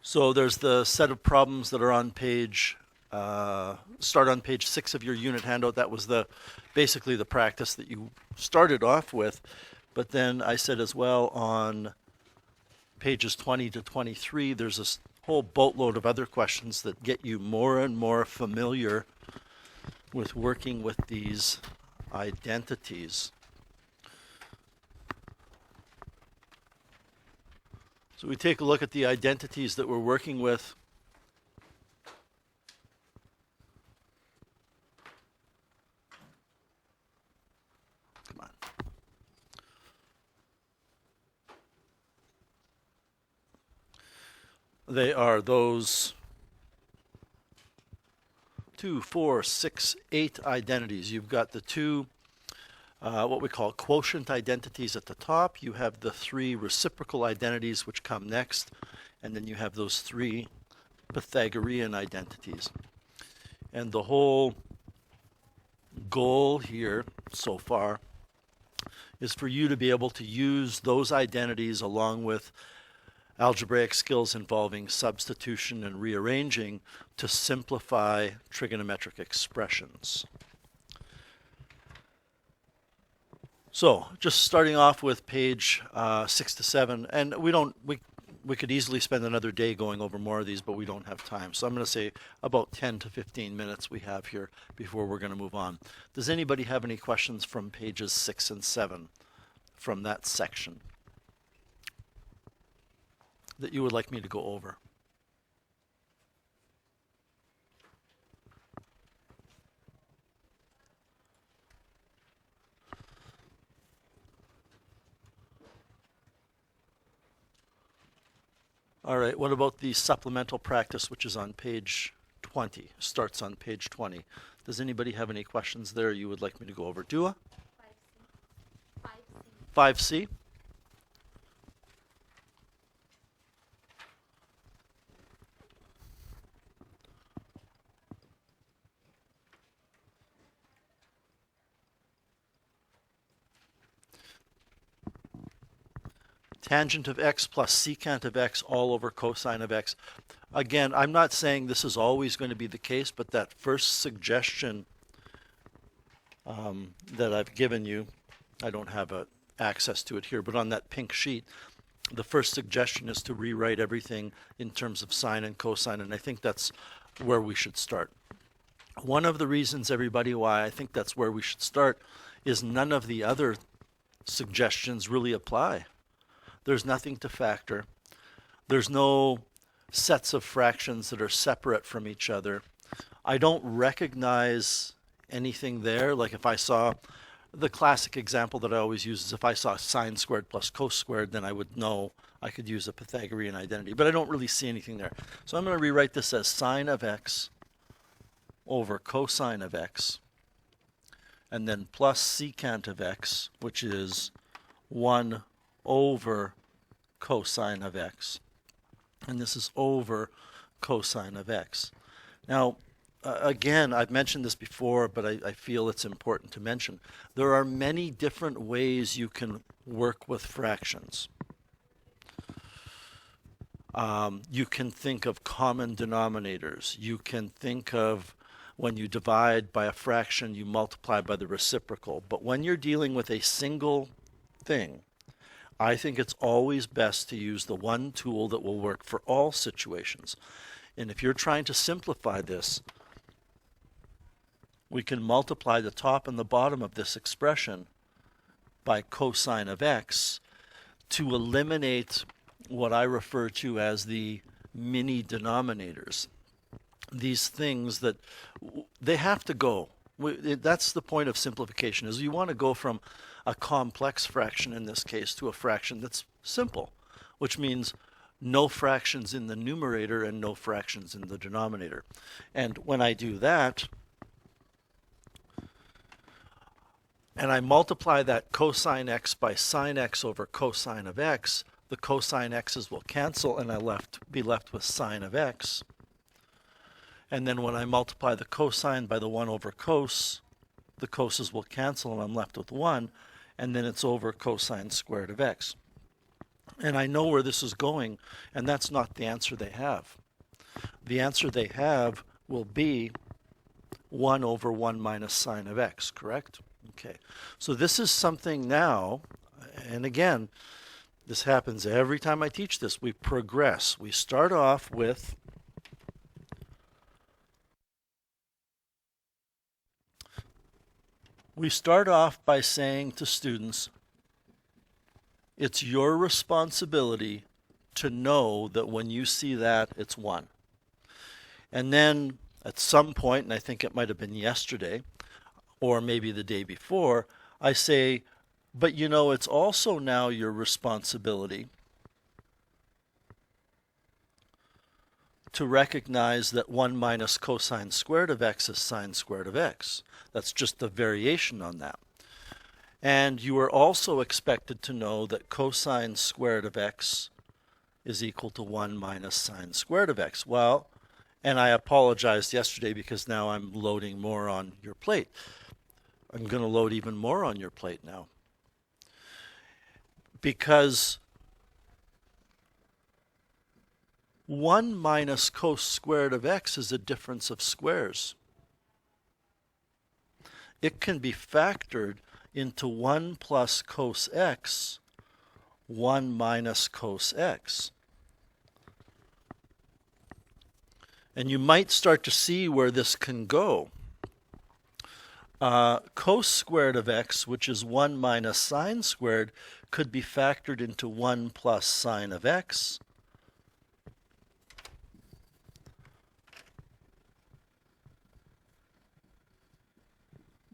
So there's the set of problems that are on start on page 6 of your unit handout. That was basically the practice that you started off with. But then I said as well on pages 20 to 23, there's this whole boatload of other questions that get you more and more familiar with working with these identities. So we take a look at the identities that we're working with. Come on. They are those 2, 4, 6, 8 identities. You've got the two what we call quotient identities at the top. You have the 3 reciprocal identities which come next, and then you have those 3 Pythagorean identities. And the whole goal here so far is for you to be able to use those identities along with algebraic skills involving substitution and rearranging to simplify trigonometric expressions. So just starting off with page 6 to 7, and we could easily spend another day going over more of these, but we don't have time. So I'm going to say about 10 to 15 minutes we have here before we're going to move on. Does anybody have any questions from pages 6 and 7 from that section that you would like me to go over? All right, what about the supplemental practice, which is on page 20, starts on page 20? Does anybody have any questions there you would like me to go over? Dua? 5C. 5C? Tangent of x plus secant of x all over cosine of x. Again, I'm not saying this is always going to be the case, but that first suggestion that I've given you, I don't have access to it here, but on that pink sheet, the first suggestion is to rewrite everything in terms of sine and cosine, and I think that's where we should start. One of the reasons, everybody, why I think that's where we should start is none of the other suggestions really apply. There's nothing to factor. There's no sets of fractions that are separate from each other. I don't recognize anything there. Like if I saw, the classic example that I always use is if I saw sine squared plus cos squared, then I would know I could use a Pythagorean identity. But I don't really see anything there. So I'm going to rewrite this as sine of x over cosine of x, and then plus secant of x, which is 1 over cosine of x, and this is over cosine of x. Now, again, I've mentioned this before, but I feel it's important to mention. There are many different ways you can work with fractions. You can think of common denominators. You can think of when you divide by a fraction, you multiply by the reciprocal. But when you're dealing with a single thing, I think it's always best to use the one tool that will work for all situations. And if you're trying to simplify this, we can multiply the top and the bottom of this expression by cosine of x to eliminate what I refer to as the mini denominators. These things that they have to go. That's the point of simplification, is you want to go from a complex fraction in this case to a fraction that's simple, which means no fractions in the numerator and no fractions in the denominator. And when I do that, and I multiply that cosine x by sine x over cosine of x, the cosine x's will cancel and I be left with sine of x. And then when I multiply the cosine by the 1 over cos, the coses will cancel and I'm left with 1, and then it's over cosine squared of x. And I know where this is going, and that's not the answer they have. The answer they have will be 1 over 1 minus sine of x, correct? Okay, so this is something now, and again, this happens every time I teach this. We progress. We start off with by saying to students, it's your responsibility to know that when you see that, it's 1. And then at some point, and I think it might have been yesterday, or maybe the day before, I say, but you know, it's also now your responsibility to recognize that 1 minus cosine squared of x is sine squared of x. That's just a variation on that. And you are also expected to know that cosine squared of x is equal to 1 minus sine squared of x. Well, and I apologized yesterday because now I'm loading more on your plate. I'm going to load even more on your plate now. Because 1 minus cos squared of x is a difference of squares. It can be factored into 1 plus cos x, 1 minus cos x. And you might start to see where this can go. Cos squared of x, which is 1 minus sine squared, could be factored into 1 plus sine of x.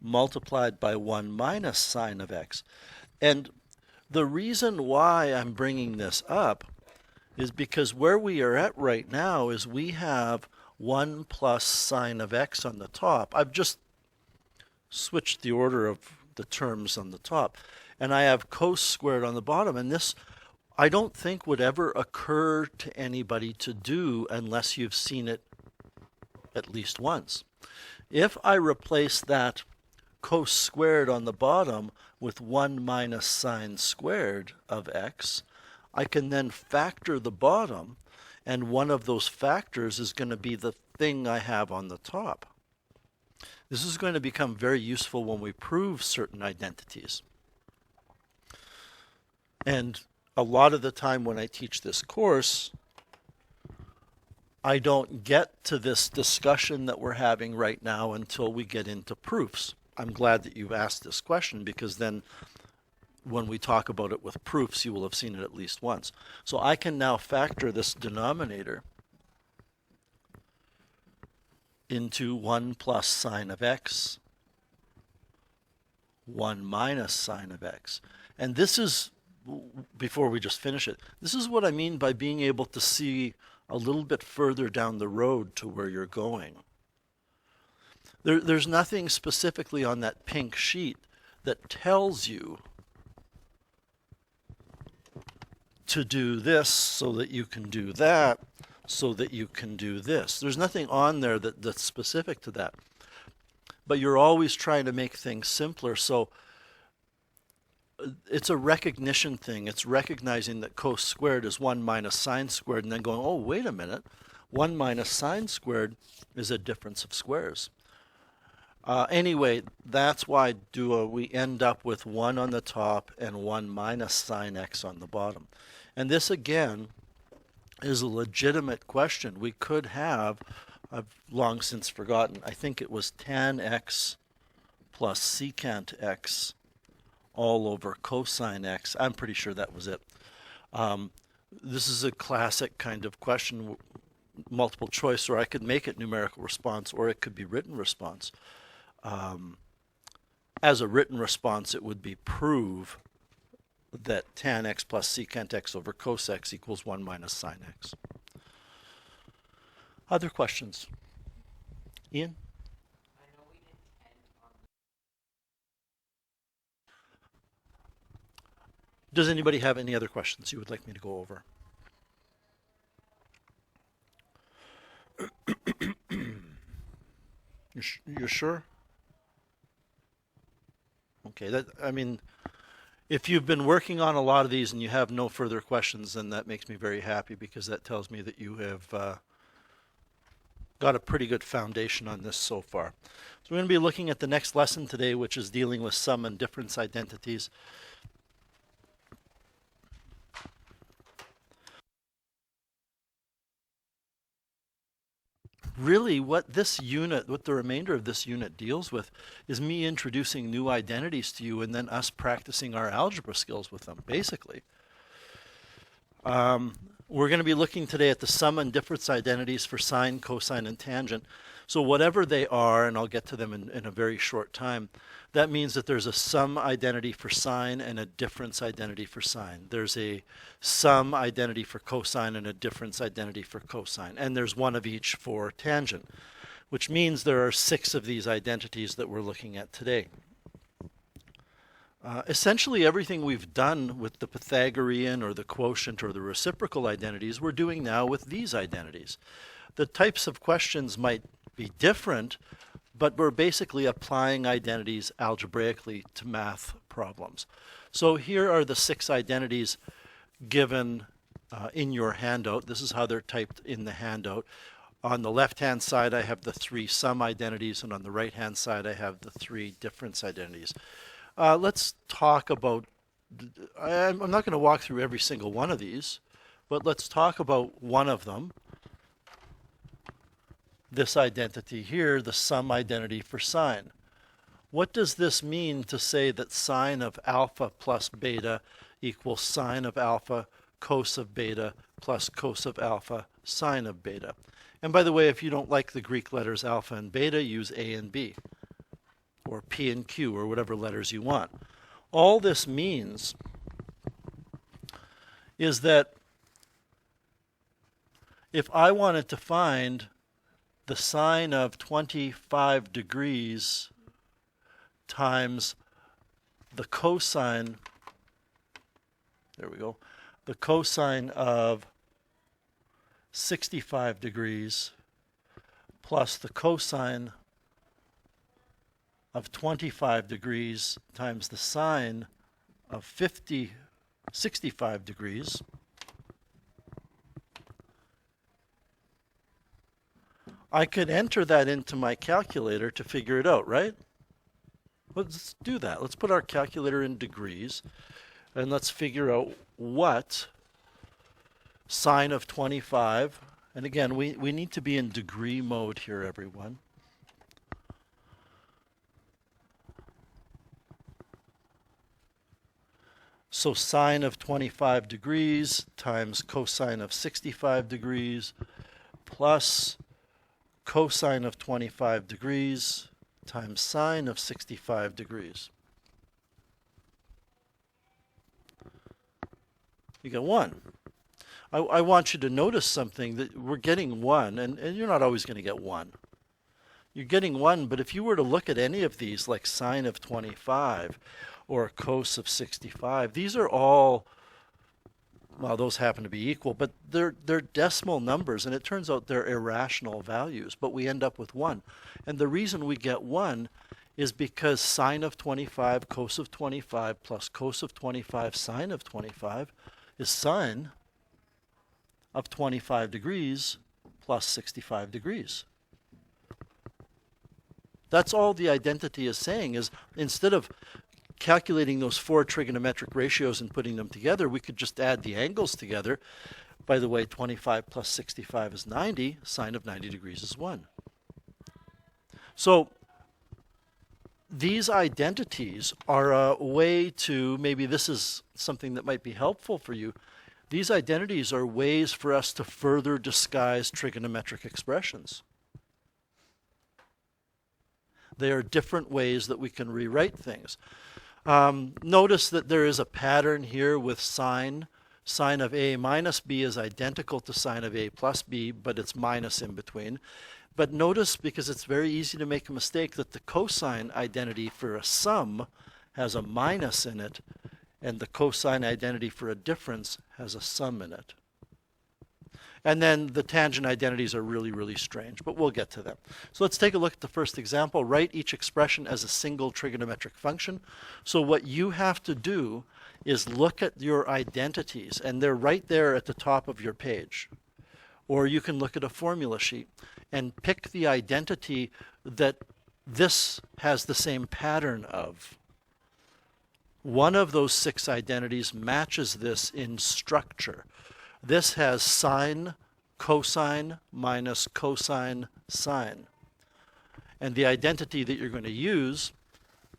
Multiplied by 1 minus sine of x. And the reason why I'm bringing this up is because where we are at right now is we have 1 plus sine of x on the top. I've just switched the order of the terms on the top. And I have cos squared on the bottom. And this, I don't think, would ever occur to anybody to do unless you've seen it at least once. If I replace that cos squared on the bottom with 1 minus sine squared of x, I can then factor the bottom, and one of those factors is going to be the thing I have on the top. This is going to become very useful when we prove certain identities. And a lot of the time when I teach this course, I don't get to this discussion that we're having right now until we get into proofs. I'm glad that you've asked this question, because then when we talk about it with proofs, you will have seen it at least once. So I can now factor this denominator into 1 plus sine of x, 1 minus sine of x. And this is, before we just finish it, this is what I mean by being able to see a little bit further down the road to where you're going. There's nothing specifically on that pink sheet that tells you to do this so that you can do that, so that you can do this. There's nothing on there that's specific to that. But you're always trying to make things simpler. So it's a recognition thing. It's recognizing that cos squared is 1 minus sine squared, and then going, oh, wait a minute. 1 minus sine squared is a difference of squares. Anyway, that's why we end up with 1 on the top and 1 minus sine x on the bottom. And this, again, is a legitimate question. We could have, I've long since forgotten, I think it was tan x plus secant x all over cosine x. I'm pretty sure that was it. This is a classic kind of question, multiple choice, or I could make it numerical response, or it could be written response. As a written response, it would be prove that tan x plus secant x over cos x equals 1 minus sine x. Other questions? Ian? Does anybody have any other questions you would like me to go over? You're sure? Okay, I mean, If you've been working on a lot of these and you have no further questions, then that makes me very happy, because that tells me that you have got a pretty good foundation on this so far. So we're going to be looking at the next lesson today, which is dealing with sum and difference identities. Really, what the remainder of this unit deals with is me introducing new identities to you and then us practicing our algebra skills with them, basically. We're going to be looking today at the sum and difference identities for sine, cosine, and tangent. So whatever they are, and I'll get to them in a very short time, that means that there's a sum identity for sine and a difference identity for sine. There's a sum identity for cosine and a difference identity for cosine. And there's one of each for tangent, which means there are 6 of these identities that we're looking at today. Essentially everything we've done with the Pythagorean or the quotient or the reciprocal identities, we're doing now with these identities. The types of questions might be different, but we're basically applying identities algebraically to math problems. So here are the 6 identities given in your handout. This is how they're typed in the handout. On the left-hand side, I have the 3 sum identities, and on the right-hand side, I have the 3 difference identities. Let's talk about, I'm not going to walk through every single one of these, but let's talk about one of them. This identity here, the sum identity for sine. What does this mean to say that sine of alpha plus beta equals sine of alpha cos of beta plus cos of alpha sine of beta? And by the way, if you don't like the Greek letters alpha and beta, use A and B, or P and Q, or whatever letters you want. All this means is that if I wanted to find the sine of 25 degrees times the cosine, there we go, the cosine of 65 degrees plus the cosine of 25 degrees times the sine of 65 degrees, I could enter that into my calculator to figure it out, right? Let's do that. Let's put our calculator in degrees, and let's figure out what sine of 25, and again, we need to be in degree mode here, everyone. So sine of 25 degrees times cosine of 65 degrees plus cosine of 25 degrees times sine of 65 degrees. You get 1. I want you to notice something, that we're getting 1, and you're not always going to get 1. You're getting 1, but if you were to look at any of these, like sine of 25 or cos of 65, these are all, well, those happen to be equal, but they're decimal numbers, and it turns out they're irrational values, but we end up with 1. And the reason we get 1 is because sine of 25 cos of 25 plus cos of 25 sine of 25 is sine of 25 degrees plus 65 degrees. That's all the identity is saying, is instead of calculating those 4 trigonometric ratios and putting them together, we could just add the angles together. By the way, 25 plus 65 is 90. Sine of 90 degrees is 1. So these identities are a way to, maybe this is something that might be helpful for you. These identities are ways for us to further disguise trigonometric expressions. They are different ways that we can rewrite things. Notice that there is a pattern here with sine. Sine of A minus B is identical to sine of A plus B, but it's minus in between. But notice, because it's very easy to make a mistake, that the cosine identity for a sum has a minus in it, and the cosine identity for a difference has a sum in it. And then the tangent identities are really, really strange, but we'll get to them. So let's take a look at the first example. Write each expression as a single trigonometric function. So what you have to do is look at your identities, and they're right there at the top of your page. Or you can look at a formula sheet and pick the identity that this has the same pattern of. One of those 6 identities matches this in structure. This has sine, cosine, minus cosine, sine. And the identity that you're going to use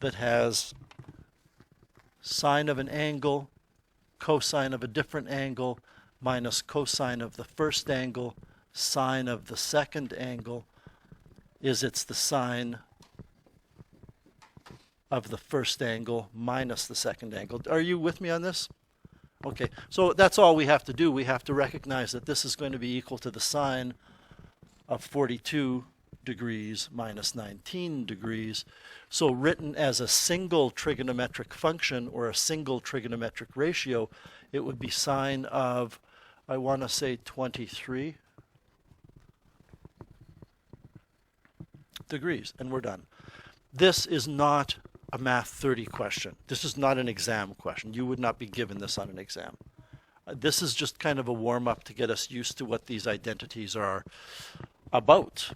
that has sine of an angle, cosine of a different angle, minus cosine of the first angle, sine of the second angle, it's the sine of the first angle minus the second angle. Are you with me on this? Okay, so that's all we have to do. We have to recognize that this is going to be equal to the sine of 42 degrees minus 19 degrees. So written as a single trigonometric function or a single trigonometric ratio, it would be sine of, I want to say 23 degrees, and we're done. This is not a Math 30 question. This is not an exam question. You would not be given this on an exam. This is just kind of a warm-up to get us used to what these identities are about.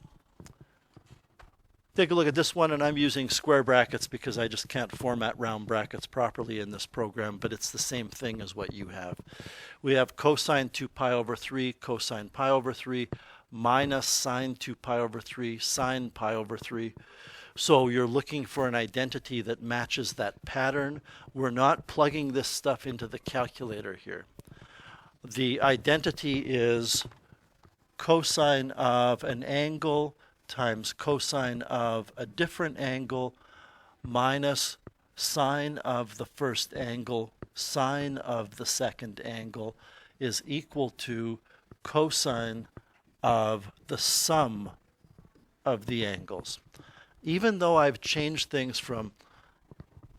Take a look at this one, and I'm using square brackets because I just can't format round brackets properly in this program, but it's the same thing as what you have. We have cosine 2 pi over 3, cosine pi over 3, minus sine 2 pi over 3, sine pi over 3. So you're looking for an identity that matches that pattern. We're not plugging this stuff into the calculator here. The identity is cosine of an angle times cosine of a different angle minus sine of the first angle, sine of the second angle is equal to cosine of the sum of the angles. Even though I've changed things from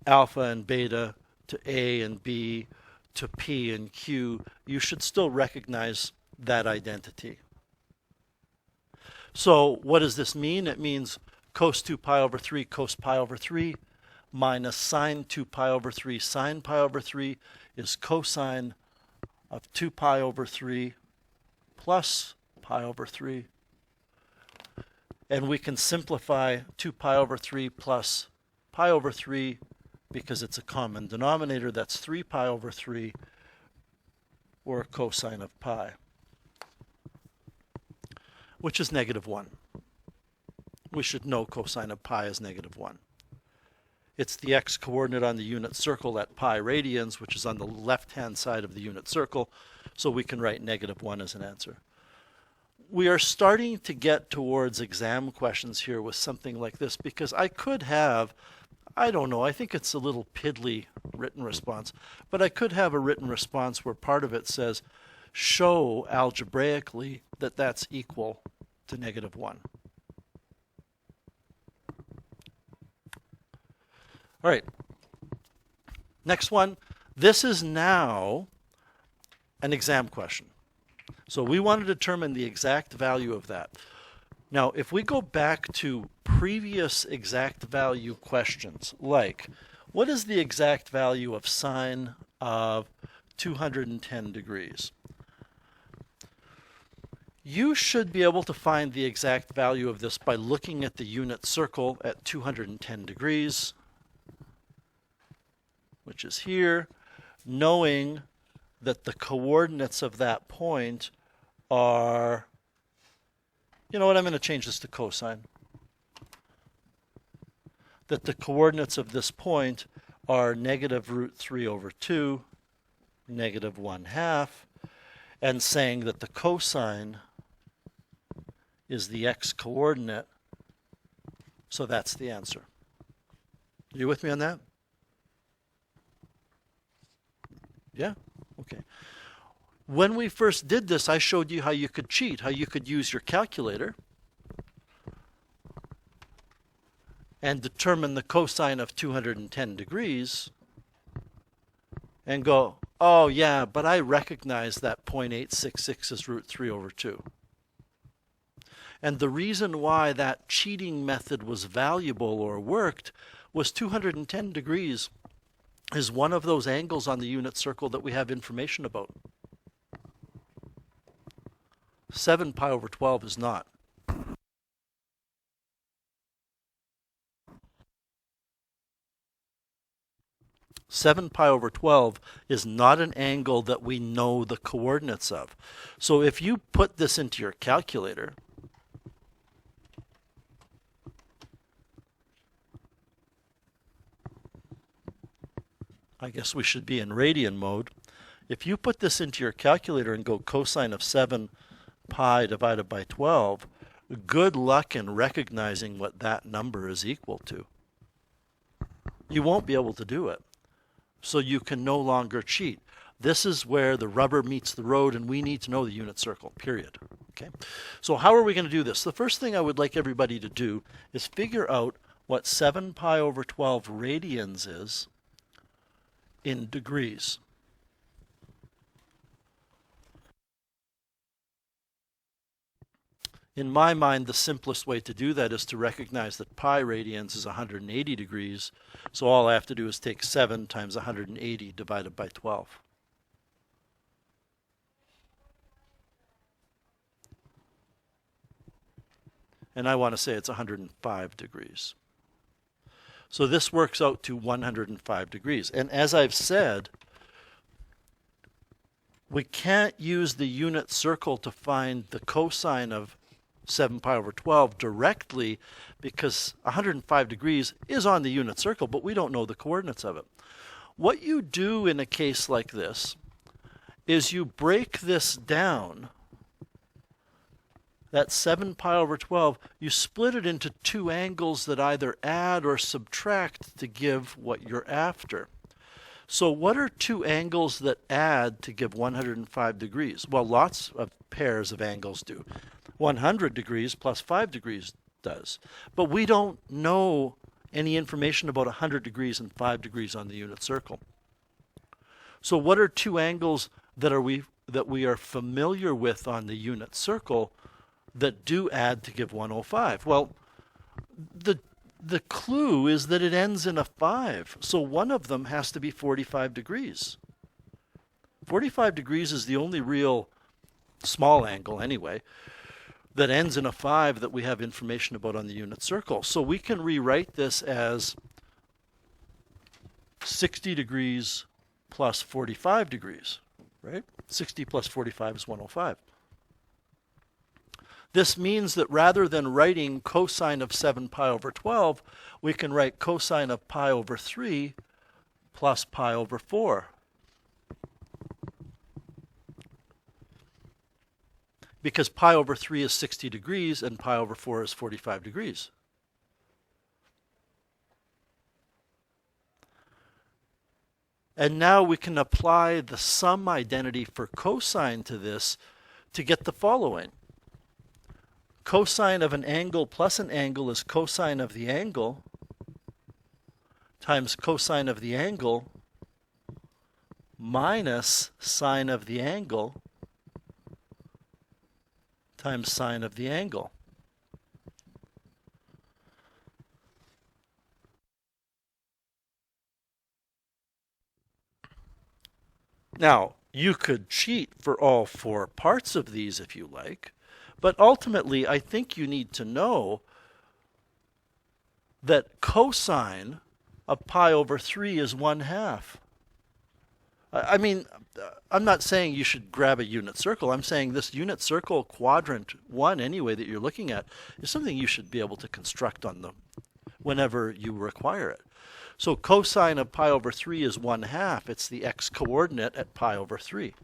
alpha and beta to A and B to P and Q, you should still recognize that identity. So what does this mean? It means cos 2 pi over 3 cos pi over 3 minus sine 2 pi over 3 sine pi over 3 is cosine of 2 pi over 3 plus pi over 3. And we can simplify 2 pi over 3 plus pi over 3 because it's a common denominator. That's 3 pi over 3 or cosine of pi, which is -1. We should know cosine of pi is -1. It's the x-coordinate on the unit circle at pi radians, which is on the left-hand side of the unit circle, so we can write -1 as an answer. We are starting to get towards exam questions here with something like this because I could have, I don't know, I think it's a little piddly written response, but I could have a written response where part of it says, show algebraically that that's equal to -1. All right, next one. This is now an exam question. So we want to determine the exact value of that. Now, if we go back to previous exact value questions, like what is the exact value of sine of 210 degrees? You should be able to find the exact value of this by looking at the unit circle at 210 degrees, which is here, knowing that the coordinates of that point are, you know what, I'm going to change this to cosine. That the coordinates of this point are -√3/2, -1/2, and saying that the cosine is the x-coordinate, so that's the answer. Are you with me on that? Yeah? Okay. When we first did this, I showed you how you could cheat, how you could use your calculator and determine the cosine of 210 degrees and go, oh yeah, but I recognize that 0.866 is √3/2. And the reason why that cheating method was valuable or worked was 210 degrees is one of those angles on the unit circle that we have information about. 7 pi over 12 is not. Seven pi over 12 is not an angle that we know the coordinates of. So if you put this into your calculator, I guess we should be in radian mode. If you put this into your calculator and go cosine of 7 pi divided by 12, good luck in recognizing what that number is equal to. You won't be able to do it. So you can no longer cheat. This is where the rubber meets the road, and we need to know the unit circle, period. Okay. So how are we going to do this? The first thing I would like everybody to do is figure out what 7 pi over 12 radians is in degrees. In my mind, the simplest way to do that is to recognize that pi radians is 180 degrees. So all I have to do is take 7 times 180 divided by 12. And I want to say it's 105 degrees. So this works out to 105 degrees. And as I've said, we can't use the unit circle to find the cosine of 7 pi over 12 directly, because 105 degrees is on the unit circle, but we don't know the coordinates of it. What you do in a case like this is you break this down, that 7 pi over 12, you split it into two angles that either add or subtract to give what you're after. So what are two angles that add to give 105 degrees? Well, lots of pairs of angles do. 100 degrees plus 5 degrees does. But we don't know any information about 100 degrees and 5 degrees on the unit circle. So what are two angles that we are familiar with on the unit circle that do add to give 105? Well, the clue is that it ends in a 5. So one of them has to be 45 degrees. 45 degrees is the only real small angle anyway that ends in a 5 that we have information about on the unit circle. So we can rewrite this as 60 degrees plus 45 degrees, right? 60 plus 45 is 105. This means that rather than writing cosine of 7 pi over 12, we can write cosine of pi over 3 plus pi over 4. Because pi over 3 is 60 degrees and pi over 4 is 45 degrees. And now we can apply the sum identity for cosine to this to get the following. Cosine of an angle plus an angle is cosine of the angle times cosine of the angle minus sine of the angle times sine of the angle. Now, you could cheat for all four parts of these if you like, but ultimately I think you need to know that cosine of pi over 3 is 1/2. I mean, I'm not saying you should grab a unit circle. I'm saying this unit circle quadrant 1 anyway that you're looking at is something you should be able to construct on them whenever you require it. So cosine of pi over 3 is 1/2. It's the x-coordinate at pi over 3.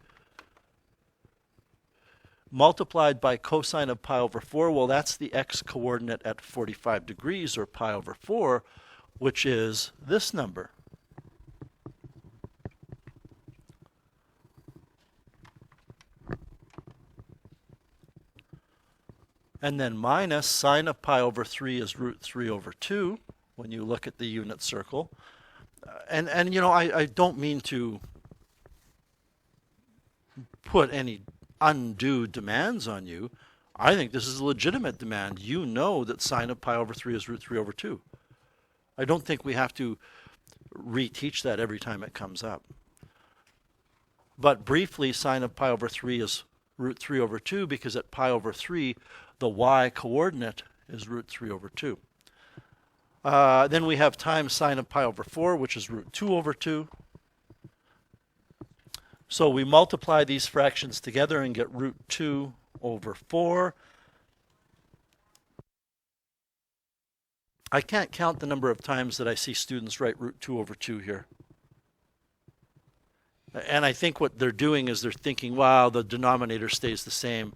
Multiplied by cosine of pi over 4, well, that's the x-coordinate at 45 degrees, or pi over 4, which is this number. And then minus sine of pi over 3 is root 3 over 2 when you look at the unit circle. And you know, I don't mean to put any undue demands on you. I think this is a legitimate demand. You know that sine of pi over 3 is root 3 over 2. I don't think we have to reteach that every time it comes up. But briefly, sine of pi over 3 is root 3 over 2 because at pi over 3, the y coordinate is root 3 over 2. Then we have times sine of pi over 4, which is root 2 over 2. So we multiply these fractions together and get root 2 over 4. I can't count the number of times that I see students write root 2 over 2 here. And I think what they're doing is they're thinking, wow, the denominator stays the same.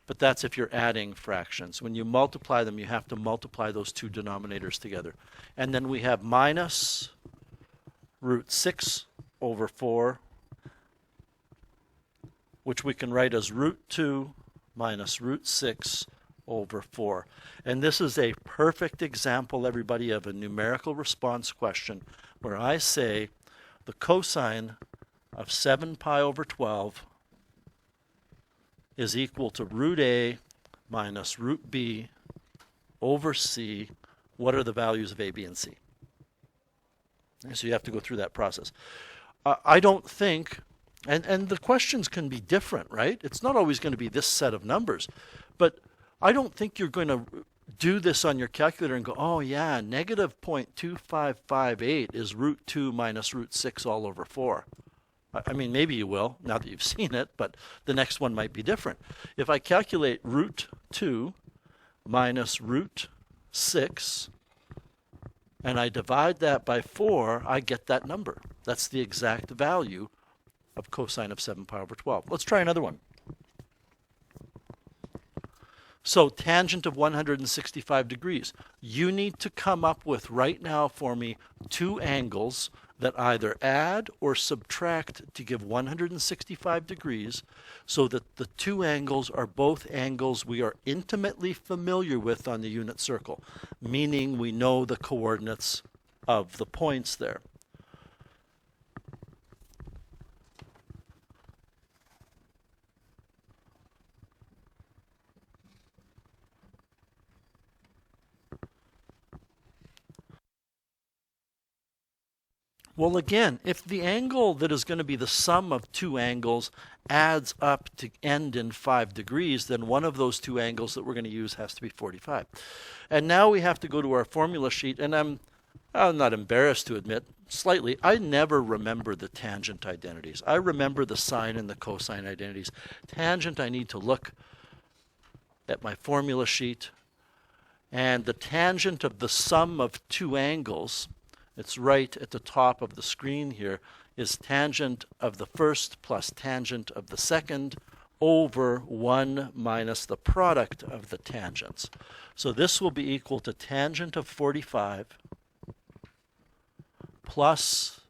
But that's if you're adding fractions. When you multiply them, you have to multiply those two denominators together. And then we have minus root 6 over 4, which we can write as root 2 minus root 6 over 4. And this is a perfect example, everybody, of a numerical response question where I say the cosine of 7 pi over 12 is equal to root A minus root B over C. What are the values of A, B, and C? And so you have to go through that process. I don't think, and the questions can be different, right? It's not always going to be this set of numbers, but I don't think you're going to do this on your calculator and go, oh yeah, negative 0.2558 is root 2 minus root 6 all over 4. I mean, maybe you will, now that you've seen it, but the next one might be different. If I calculate root 2 minus root 6, and I divide that by 4, I get that number. That's the exact value of cosine of 7 pi over 12. Let's try another one. So tangent of 165 degrees. You need to come up with, right now for me, two angles that either add or subtract to give 165 degrees so that the two angles are both angles we are intimately familiar with on the unit circle, meaning we know the coordinates of the points there. Well, again, if the angle that is going to be the sum of two angles adds up to end in 5 degrees, then one of those two angles that we're going to use has to be 45. And now we have to go to our formula sheet, and I'm not embarrassed to admit, slightly, I never remember the tangent identities. I remember the sine and the cosine identities. Tangent, I need to look at my formula sheet, and the tangent of the sum of two angles, it's right at the top of the screen here, is tangent of the first plus tangent of the second over 1 minus the product of the tangents. So this will be equal to tangent of 45 plus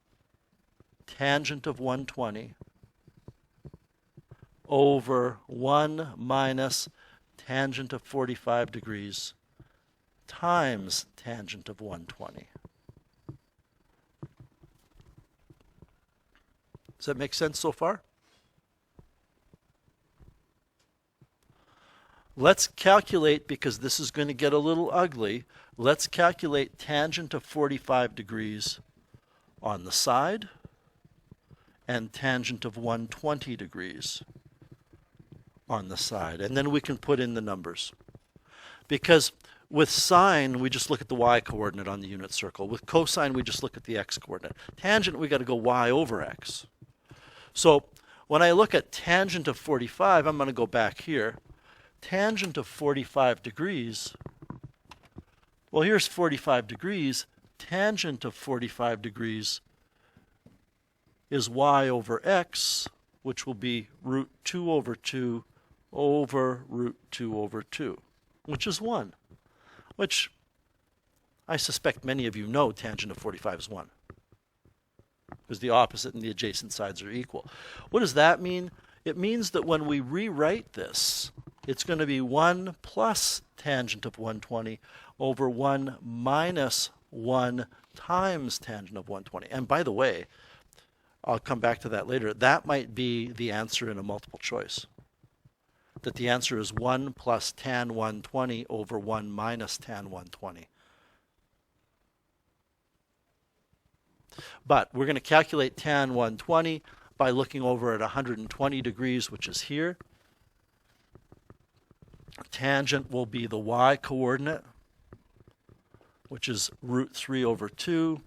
tangent of 120 over 1 minus tangent of 45 degrees times tangent of 120. Does that make sense so far? Let's calculate, because this is going to get a little ugly, let's calculate tangent of 45 degrees on the side and tangent of 120 degrees on the side. And then we can put in the numbers. Because with sine, we just look at the y coordinate on the unit circle. With cosine, we just look at the x coordinate. Tangent, we got to go y over x. So when I look at tangent of 45, I'm going to go back here. Tangent of 45 degrees, well, here's 45 degrees. Tangent of 45 degrees is y over x, which will be root 2 over 2 over root 2 over 2, which is 1, which I suspect many of you know tangent of 45 is 1. Because the opposite and the adjacent sides are equal. What does that mean? It means that when we rewrite this, it's going to be 1 plus tangent of 120 over 1 minus 1 times tangent of 120. And by the way, I'll come back to that later. That might be the answer in a multiple choice. That the answer is 1 plus tan 120 over 1 minus tan 120. But we're going to calculate tan 120 by looking over at 120 degrees, which is here. Tangent will be the y coordinate, which is root 3 over 2,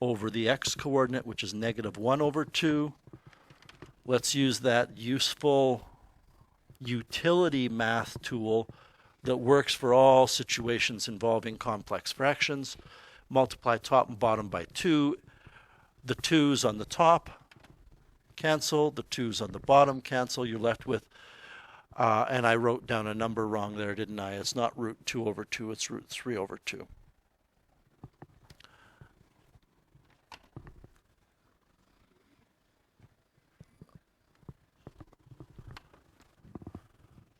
over the x coordinate, which is negative 1 over 2. Let's use that useful utility math tool that works for all situations involving complex fractions. Multiply top and bottom by 2. The 2's on the top cancel, the 2's on the bottom cancel. You're left with, and I wrote down a number wrong there, didn't I? It's not root 2 over 2, it's root 3 over 2.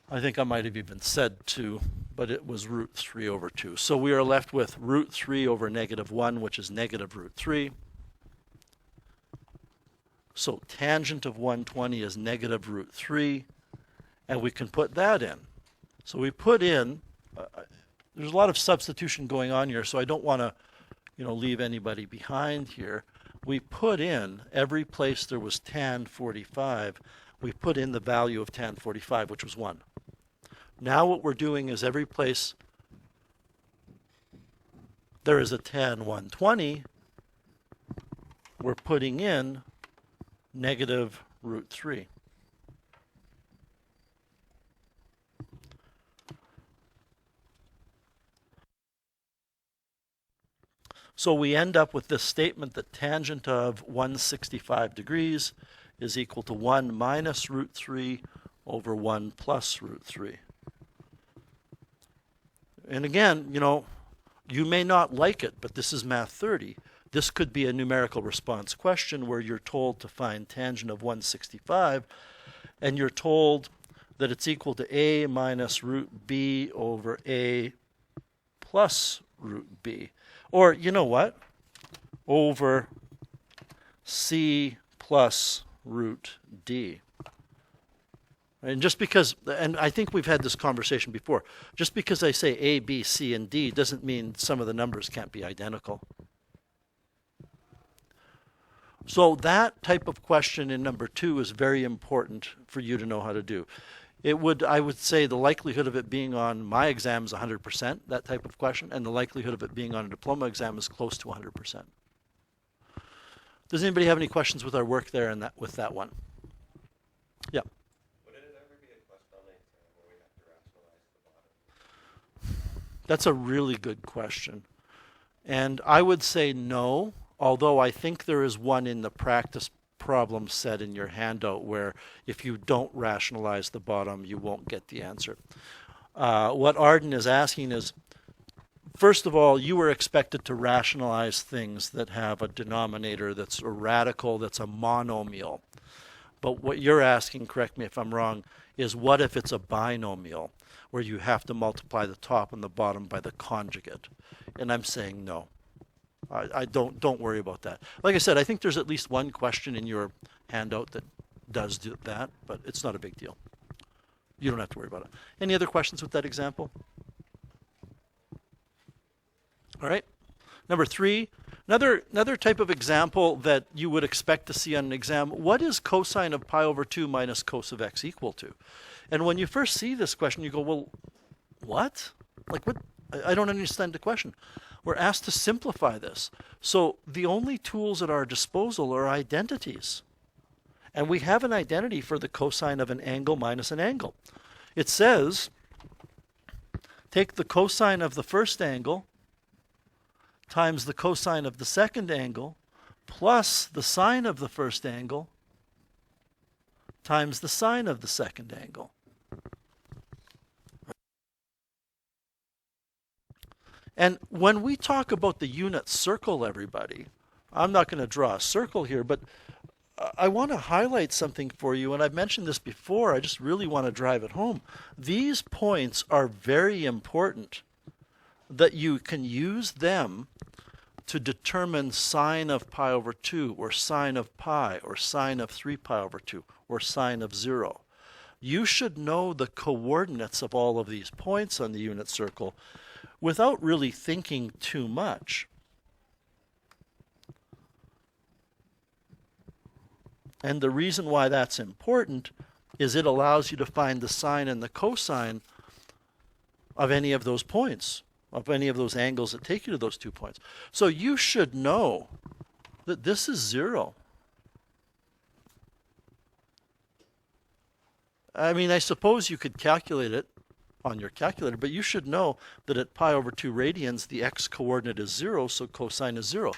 I think I might have even said 2, but it was root 3 over 2. So we are left with root 3 over negative 1, which is negative root 3. So tangent of 120 is negative root 3, and we can put that in. So we put in, there's a lot of substitution going on here, so I don't want to, leave anybody behind here. We put in every place there was tan 45, we put in the value of tan 45, which was 1. Now what we're doing is every place there is a tan 120, we're putting in negative root 3. So we end up with this statement that tangent of 165 degrees is equal to 1 minus root 3 over 1 plus root 3. And again, you may not like it, but this is Math 30. This could be a numerical response question where you're told to find tangent of 165, and you're told that it's equal to a minus root b over a plus root b. Or, you know what? Over c plus root d. And just because, and I think we've had this conversation before, just because I say A, B, C, and D doesn't mean some of the numbers can't be identical. So that type of question in number 2 is very important for you to know how to do. I would say the likelihood of it being on my exam is 100%, that type of question, and the likelihood of it being on a diploma exam is close to 100%. Does anybody have any questions with our work there and with that one? Yeah. That's a really good question. And I would say no, although I think there is one in the practice problem set in your handout where if you don't rationalize the bottom, you won't get the answer. What Arden is asking is, first of all, you were expected to rationalize things that have a denominator that's a radical, that's a monomial. But what you're asking, correct me if I'm wrong, is what if it's a binomial, where you have to multiply the top and the bottom by the conjugate? And I'm saying no. I don't worry about that. Like I said, I think there's at least one question in your handout that does do that, but it's not a big deal. You don't have to worry about it. Any other questions with that example? All right. Number 3, another type of example that you would expect to see on an exam. What is cosine of pi over 2 minus cos of x equal to? And when you first see this question, you go, well, what? Like, what? I don't understand the question. We're asked to simplify this. So the only tools at our disposal are identities. And we have an identity for the cosine of an angle minus an angle. It says, take the cosine of the first angle times the cosine of the second angle plus the sine of the first angle times the sine of the second angle. And when we talk about the unit circle, everybody, I'm not going to draw a circle here, but I want to highlight something for you, and I've mentioned this before, I just really want to drive it home. These points are very important, that you can use them to determine sine of pi over 2, or sine of pi, or sine of 3 pi over 2, or sine of 0. You should know the coordinates of all of these points on the unit circle without really thinking too much. And the reason why that's important is it allows you to find the sine and the cosine of any of those points, of any of those angles that take you to those 2 points. So you should know that this is 0. I mean, I suppose you could calculate it on your calculator, but you should know that at pi over 2 radians, the x coordinate is 0, so cosine is 0.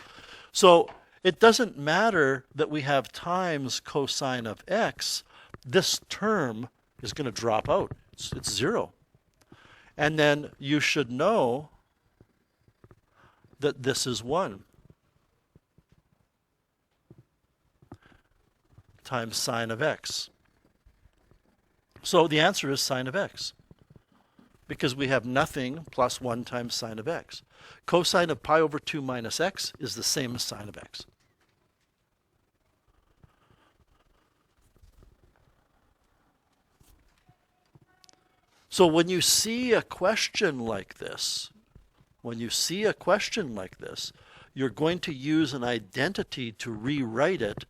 So it doesn't matter that we have times cosine of x. This term is going to drop out. It's 0. And then you should know that this is 1 times sine of x. So the answer is sine of x, because we have nothing plus 1 times sine of x. Cosine of pi over 2 minus x is the same as sine of x. So when you see a question like this, you're going to use an identity to rewrite it.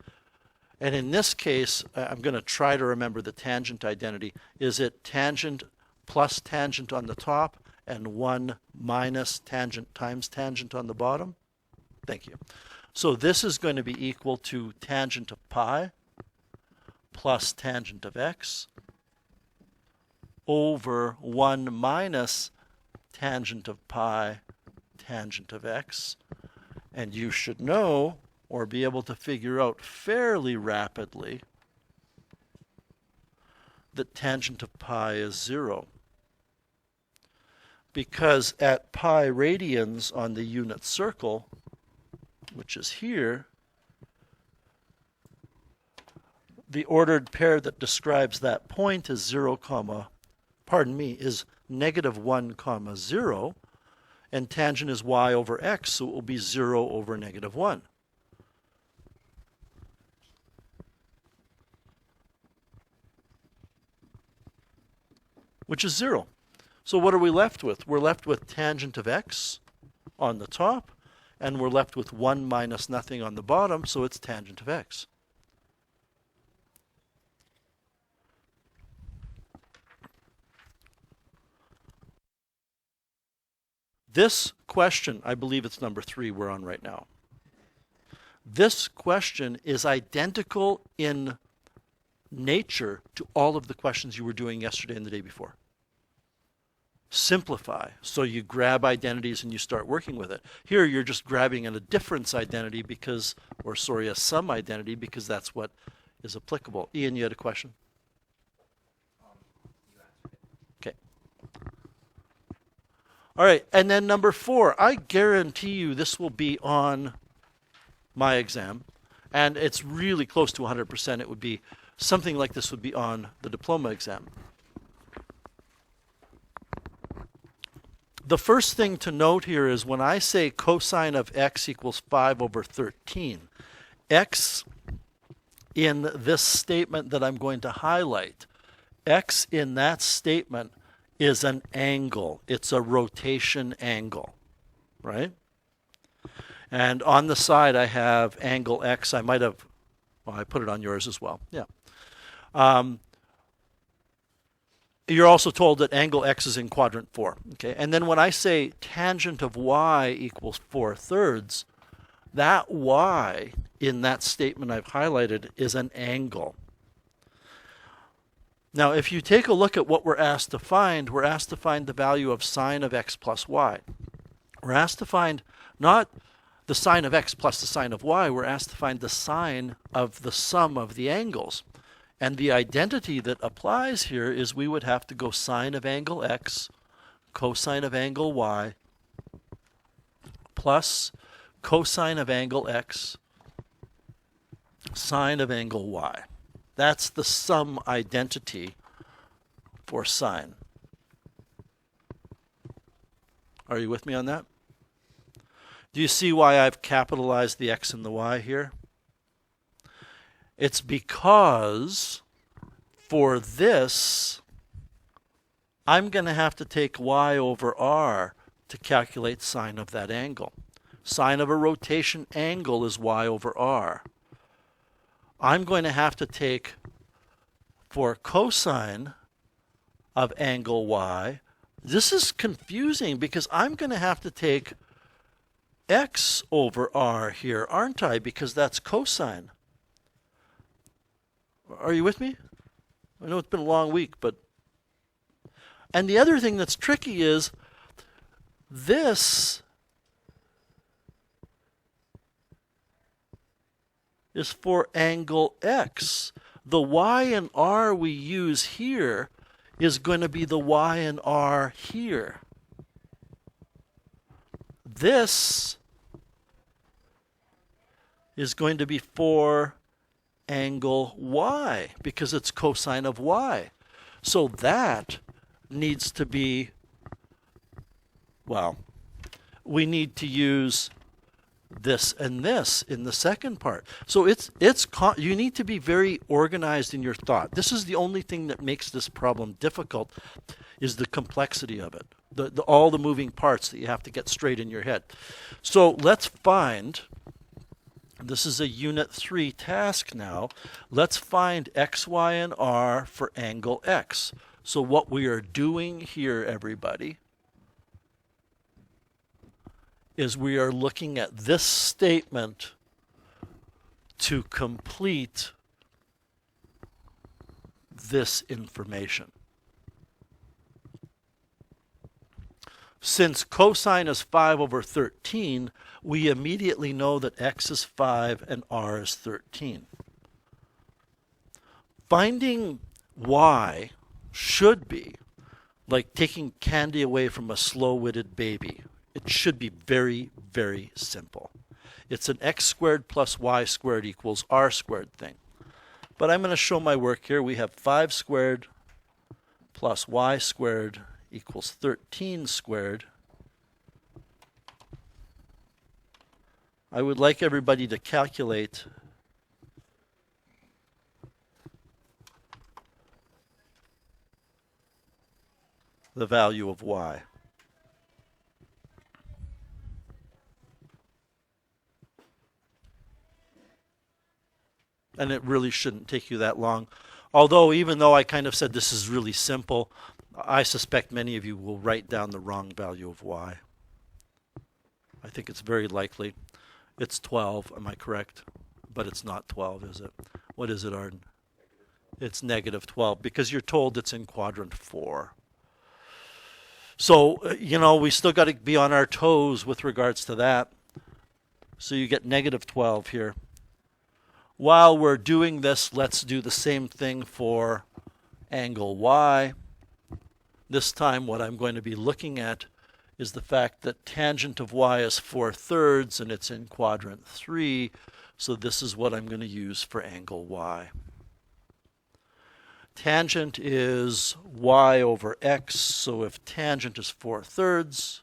And in this case, I'm going to try to remember the tangent identity. Is it tangent plus tangent on the top and 1 minus tangent times tangent on the bottom? Thank you. So this is going to be equal to tangent of pi plus tangent of x over 1 minus tangent of pi tangent of x. And you should know, or be able to figure out fairly rapidly, that tangent of pi is 0. Because at pi radians on the unit circle, which is here, the ordered pair that describes that point is is negative 1 comma 0, and tangent is y over x, so it will be 0 over negative 1. Which is 0. So what are we left with? We're left with tangent of x on the top, and we're left with 1 minus nothing on the bottom, so it's tangent of x. This question, I believe it's number 3 we're on right now. This question is identical in nature to all of the questions you were doing yesterday and the day before. Simplify. So you grab identities and you start working with it. Here you're just grabbing a difference identity because, or sorry, a sum identity because that's what is applicable. Ian, you had a question? Okay. All right, and then number 4, I guarantee you this will be on my exam, and it's really close to 100%. It would be something like this would be on the diploma exam. The first thing to note here is when I say cosine of x equals 5 over 13, x in this statement that I'm going to highlight, x in that statement is an angle. It's a rotation angle, right? And on the side I have angle x. I might have, well, I put it on yours as well. Yeah. You're also told that angle x is in quadrant 4. Okay, and then when I say tangent of y equals 4/3, that y in that statement I've highlighted is an angle. Now, if you take a look at what we're asked to find the value of sine of x plus y. We're asked to find not the sine of x plus the sine of y, we're asked to find the sine of the sum of the angles. And the identity that applies here is we would have to go sine of angle x, cosine of angle y, plus cosine of angle x, sine of angle y. That's the sum identity for sine. Are you with me on that? Do you see why I've capitalized the x and the y here? It's because for this, I'm going to have to take y over r to calculate sine of that angle. Sine of a rotation angle is y over r. I'm going to have to take, for cosine of angle y, this is confusing because I'm going to have to take x over r here, aren't I? Because that's cosine. Are you with me? I know it's been a long week, but... And the other thing that's tricky is this is for angle x. The y and r we use here is going to be the y and r here. This is going to be for angle y because it's cosine of y. So that needs to be, well, we need to use this and this in the second part. So you need to be very organized in your thought. This is the only thing that makes this problem difficult, is the complexity of it. All the moving parts that you have to get straight in your head. So let's find, this is a Unit 3 task now, let's find x, y, and r for angle x. So what we are doing here, everybody, is we are looking at this statement to complete this information. Since cosine is 5 over 13, we immediately know that x is 5 and r is 13. Finding y should be like taking candy away from a slow-witted baby. It should be very, very simple. It's an x squared plus y squared equals r squared thing. But I'm going to show my work here. We have 5 squared plus y squared equals 13 squared. I would like everybody to calculate the value of y. And it really shouldn't take you that long. Although, even though I kind of said this is really simple, I suspect many of you will write down the wrong value of y. I think it's very likely. It's 12, am I correct? But it's not 12, is it? What is it, Arden? It's negative 12, because you're told it's in quadrant 4. So, we still got to be on our toes with regards to that. So you get negative 12 here. While we're doing this, let's do the same thing for angle y. This time what I'm going to be looking at is the fact that tangent of y is 4/3 and it's in quadrant 3. So this is what I'm going to use for angle y. Tangent is y over x. So if tangent is 4/3,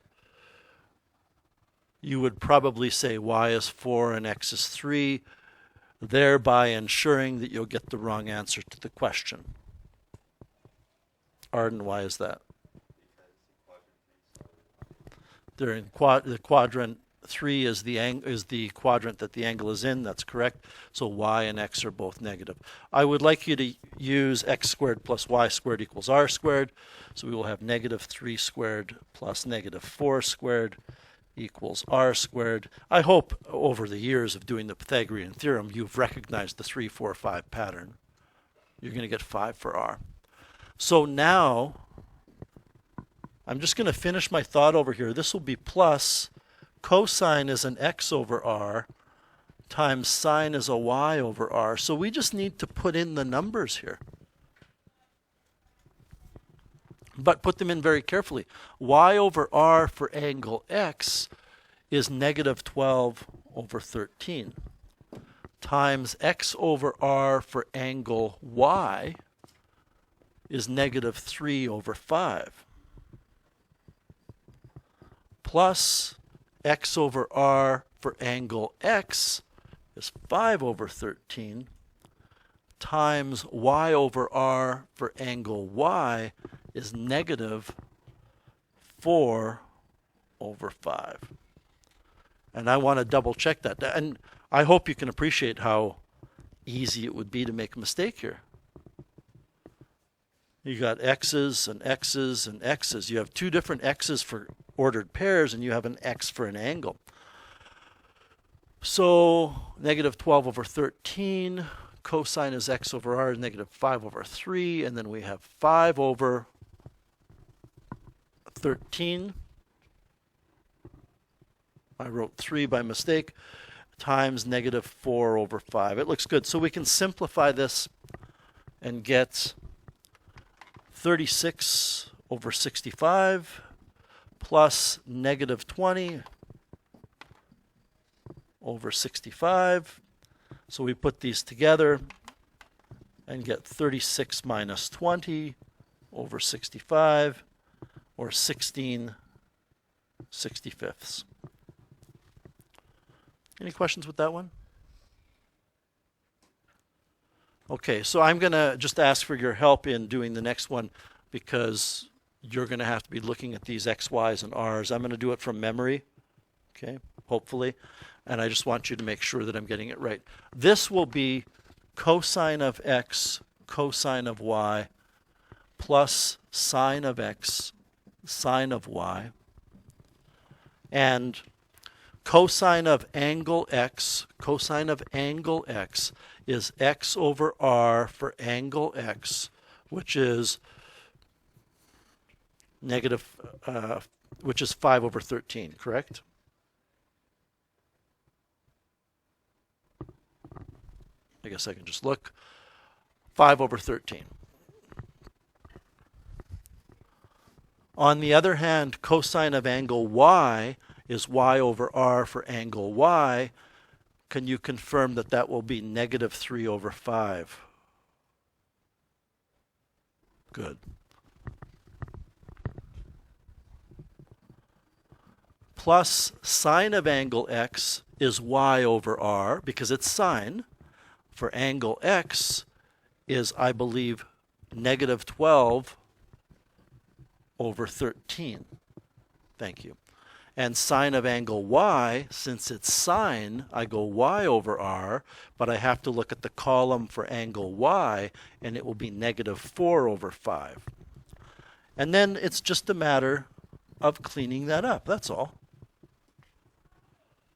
you would probably say y is 4 and x is 3. Thereby ensuring that you'll get the wrong answer to the question. Arden, why is that? They're in the quadrant 3 is the quadrant that the angle is in. That's correct. So y and x are both negative. I would like you to use x squared plus y squared equals r squared. So we will have negative 3 squared plus negative 4 squared equals r squared. I hope over the years of doing the Pythagorean theorem, you've recognized the 3, 4, 5 pattern. You're going to get 5 for r. So now, I'm just going to finish my thought over here. This will be plus cosine is an x over r times sine is a y over r. So we just need to put in the numbers here. But put them in very carefully. Y over r for angle x is negative 12 over 13 times x over r for angle y is negative 3 over 5 plus x over r for angle x is 5 over 13 times y over r for angle y is negative 4 over 5. And I want to double check that. And I hope you can appreciate how easy it would be to make a mistake here. You got x's and x's and x's. You have two different x's for ordered pairs, and you have an x for an angle. So negative 12 over 13, cosine is x over r is negative 5 over 3, and then we have 5 over 13. I wrote 3 by mistake, times negative 4 over 5. It looks good. So we can simplify this and get 36 over 65 plus negative 20 over 65. So we put these together and get 36 minus 20 over 65, or 16/65. Any questions with that one? Okay, so I'm going to just ask for your help in doing the next one because you're going to have to be looking at these x, y's, and r's. I'm going to do it from memory, okay, hopefully. And I just want you to make sure that I'm getting it right. This will be cosine of x, cosine of y, plus sine of x, sine of y. And cosine of angle x is x over r for angle x, which is which is 5 over 13, correct? I guess I can just look. 5 over 13. On the other hand, cosine of angle y is y over r for angle y. Can you confirm that that will be negative 3 over 5? Good. Plus sine of angle x is y over r because it's sine. For angle x is, I believe, negative 12 over 13. Thank you. And sine of angle y, since it's sine, I go y over r, but I have to look at the column for angle y, and it will be negative 4 over 5. And then it's just a matter of cleaning that up, that's all.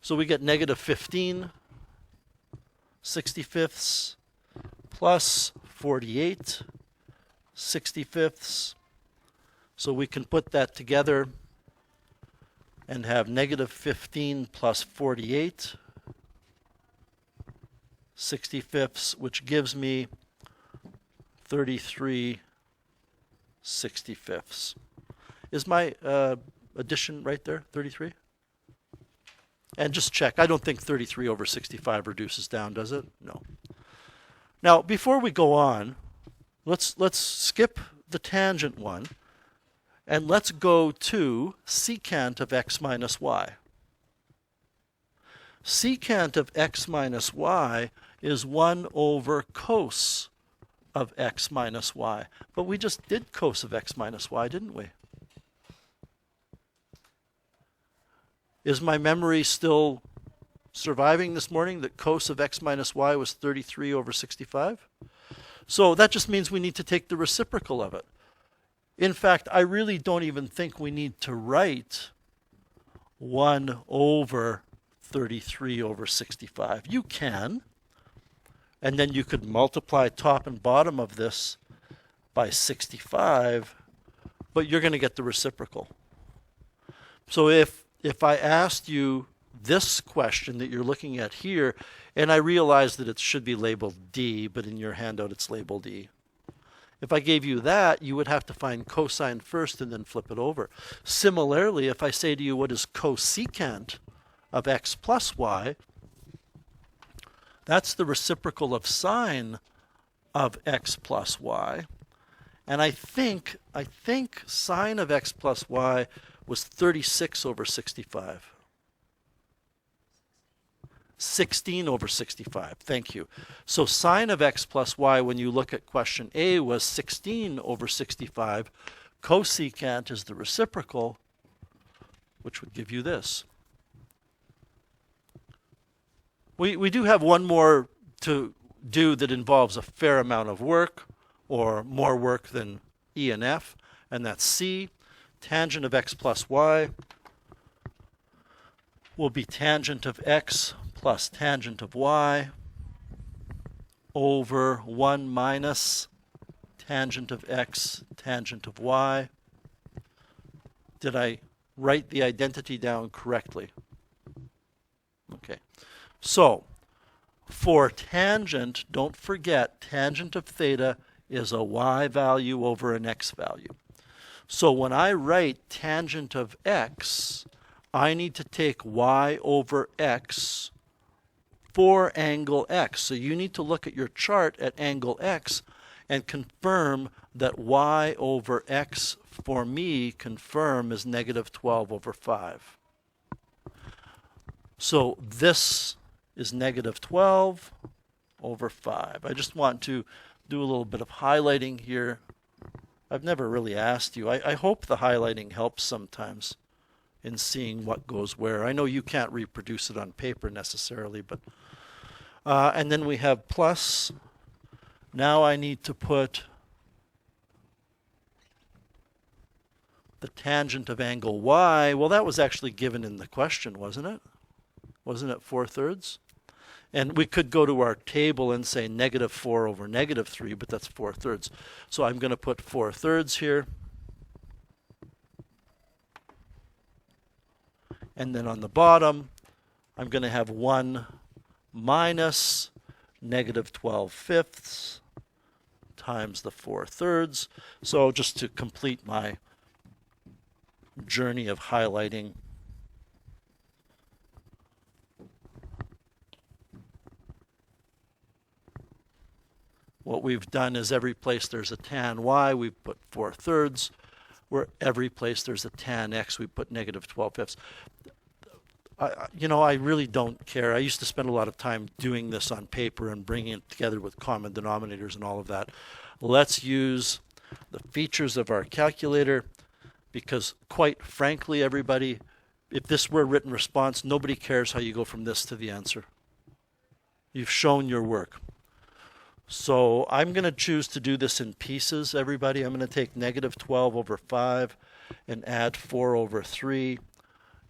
So we get negative 15/65 plus 48/65. So we can put that together and have negative 15 plus 48/65, which gives me 33/65. Is my addition right there, 33? And just check, I don't think 33 over 65 reduces down, does it? No. Now, before we go on, let's skip the tangent one, and let's go to secant of x minus y. Secant of x minus y is 1 over cos of x minus y. But we just did cos of x minus y, didn't we? Is my memory still surviving this morning that cos of x minus y was 33 over 65? So that just means we need to take the reciprocal of it. In fact, I really don't even think we need to write 1 over 33 over 65. You can, and then you could multiply top and bottom of this by 65, but you're going to get the reciprocal. So if I asked you this question that you're looking at here, and I realize that it should be labeled D, but in your handout it's labeled E. If I gave you that, you would have to find cosine first and then flip it over. Similarly, if I say to you, what is cosecant of x plus y? That's the reciprocal of sine of x plus y. And I think sine of x plus y was 36 over 65. 16 over 65, thank you. So sine of x plus y, when you look at question A, was 16 over 65. Cosecant is the reciprocal, which would give you this. We do have one more to do that involves a fair amount of work, or more work than E and F, and that's C. Tangent of x plus y will be tangent of x plus tangent of y over 1 minus tangent of x tangent of y. Did I write the identity down correctly? Okay. So, for tangent, don't forget, tangent of theta is a y value over an x value. So when I write tangent of x, I need to take y over x for angle x. So you need to look at your chart at angle x and confirm that y over x for me, confirm, is negative 12 over 5. So this is negative 12 over 5. I just want to do a little bit of highlighting here. I've never really asked you. I hope the highlighting helps sometimes in seeing what goes where. I know you can't reproduce it on paper necessarily, but and then we have plus. Now I need to put the tangent of angle y. Well, that was actually given in the question, wasn't it? Wasn't it 4/3? And we could go to our table and say negative 4 over negative 3, but that's 4/3. So I'm going to put 4/3 here. And then on the bottom, I'm going to have 1 minus negative 12/5 times the 4/3. So just to complete my journey of highlighting, what we've done is every place there's a tan y, we've put 4/3. Where every place there's a tan x, we put negative 12/5. I really don't care. I used to spend a lot of time doing this on paper and bringing it together with common denominators and all of that. Let's use the features of our calculator, because quite frankly, everybody, if this were a written response, nobody cares how you go from this to the answer. You've shown your work. So I'm going to choose to do this in pieces, everybody. I'm going to take negative 12 over 5 and add 4 over 3.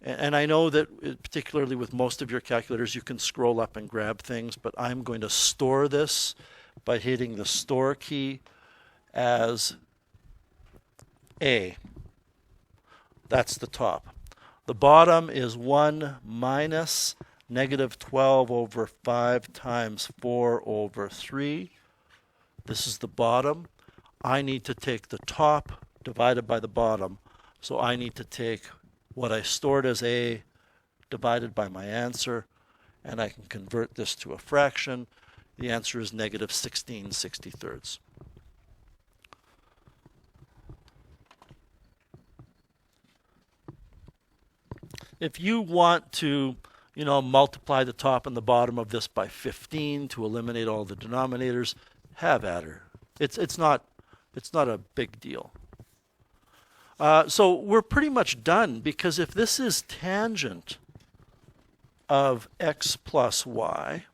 And I know that particularly with most of your calculators, you can scroll up and grab things, but I'm going to store this by hitting the store key as A. That's the top. The bottom is 1 minus negative 12 over 5 times 4 over 3. This is the bottom. I need to take the top divided by the bottom. So I need to take what I stored as A divided by my answer, and I can convert this to a fraction. The answer is negative 16/63. If you want to, multiply the top and the bottom of this by 15 to eliminate all the denominators, have at her. It's not a big deal. So we're pretty much done, because if this is tangent of x plus y,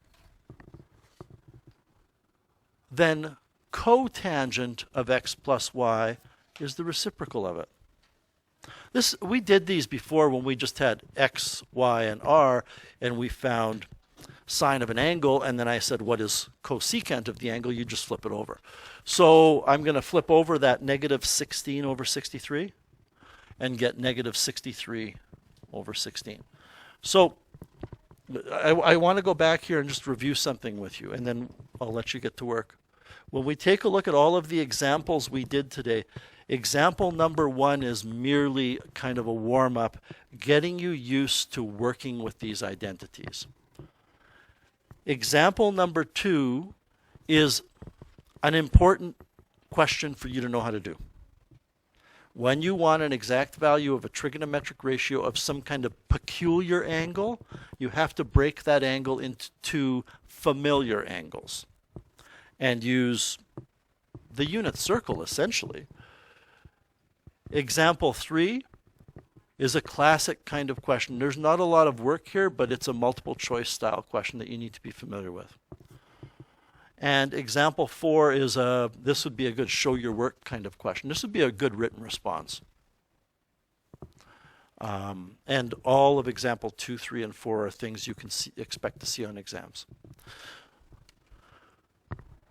then cotangent of x plus y is the reciprocal of it. We did these before when we just had x, y, and r, and we found sine of an angle, and then I said, what is cosecant of the angle? You just flip it over. So I'm going to flip over that negative 16 over 63 and get negative 63 over 16. So I want to go back here and just review something with you, and then I'll let you get to work. When we take a look at all of the examples we did today, example number 1 is merely kind of a warm-up, getting you used to working with these identities. Example number 2 is an important question for you to know how to do. When you want an exact value of a trigonometric ratio of some kind of peculiar angle, you have to break that angle into 2 familiar angles and use the unit circle, essentially. Example 3 is a classic kind of question. There's not a lot of work here, but it's a multiple choice style question that you need to be familiar with. And example 4 is this would be a good show your work kind of question. This would be a good written response. And all of example 2, 3, and 4 are things you can expect to see on exams.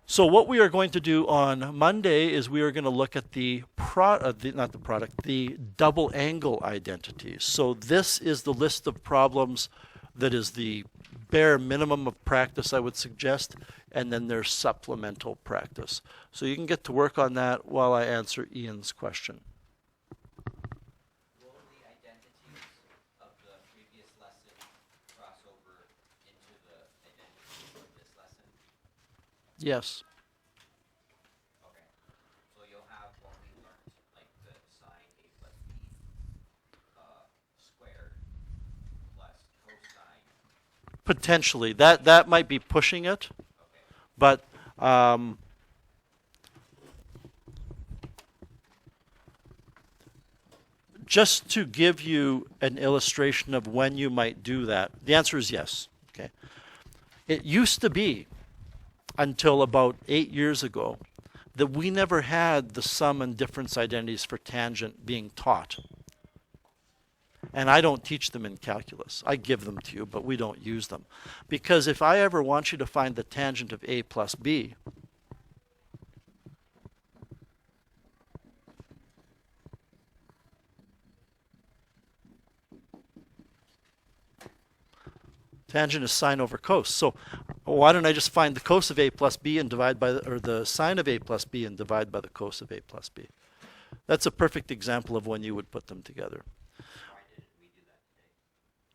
So what we are going to do on Monday is we are going to look at the double angle identities. So this is the list of problems that is the bare minimum of practice I would suggest, and then there's supplemental practice. So you can get to work on that while I answer Ian's question. Will the identities of the previous lesson cross over into the identities of this lesson? Yes. Okay. So you'll have what we learned, like the sine a plus b squared plus cosine. Potentially. That might be pushing it. Okay. But just to give you an illustration of when you might do that, the answer is yes. Okay. It used to be, until about 8 years ago, that we never had the sum and difference identities for tangent being taught. And I don't teach them in calculus. I give them to you, but we don't use them. Because if I ever want you to find the tangent of a plus b, tangent is sine over cos. So why don't I just find the cos of a plus b and divide by or the sine of a plus b and divide by the cos of a plus b? That's a perfect example of when you would put them together. Why didn't we do that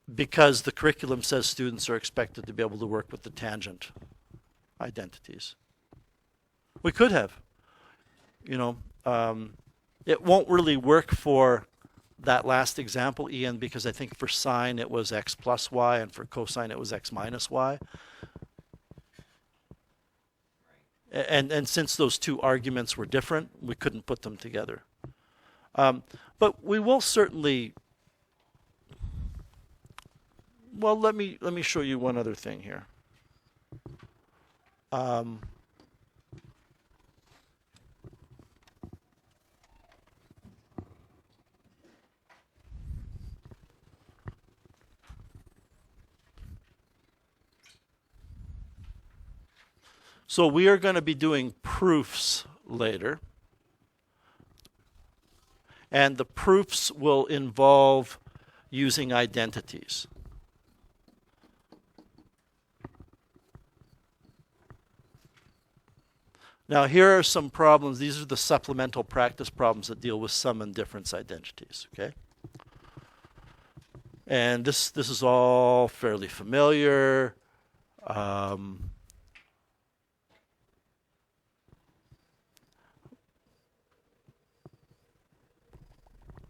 today? Because the curriculum says students are expected to be able to work with the tangent identities. We could have. You know, it won't really work for that last example, Ian, because I think for sine it was x plus y and for cosine it was x minus y. Right. And since those two arguments were different, we couldn't put them together. But we will certainly. Well, let me show you one other thing here. So we are going to be doing proofs later. And the proofs will involve using identities. Now here are some problems. These are the supplemental practice problems that deal with sum and difference identities, okay? And this is all fairly familiar.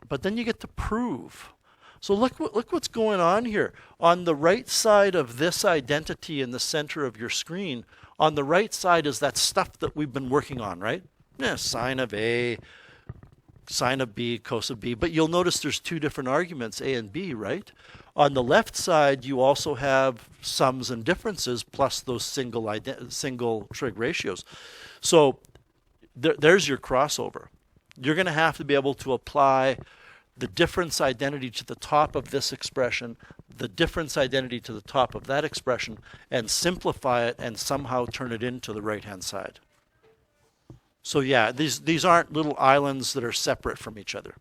But then you get to prove. So look what's going on here. On the right side of this identity in the center of your screen, on the right side is that stuff that we've been working on, right? Yeah, sine of A, sine of B, cos of B. But you'll notice there's two different arguments, A and B, right? On the left side, you also have sums and differences plus those single trig ratios. So there's your crossover. You're going to have to be able to apply the difference identity to the top of this expression, the difference identity to the top of that expression, and simplify it and somehow turn it into the right-hand side. So yeah, these aren't little islands that are separate from each other.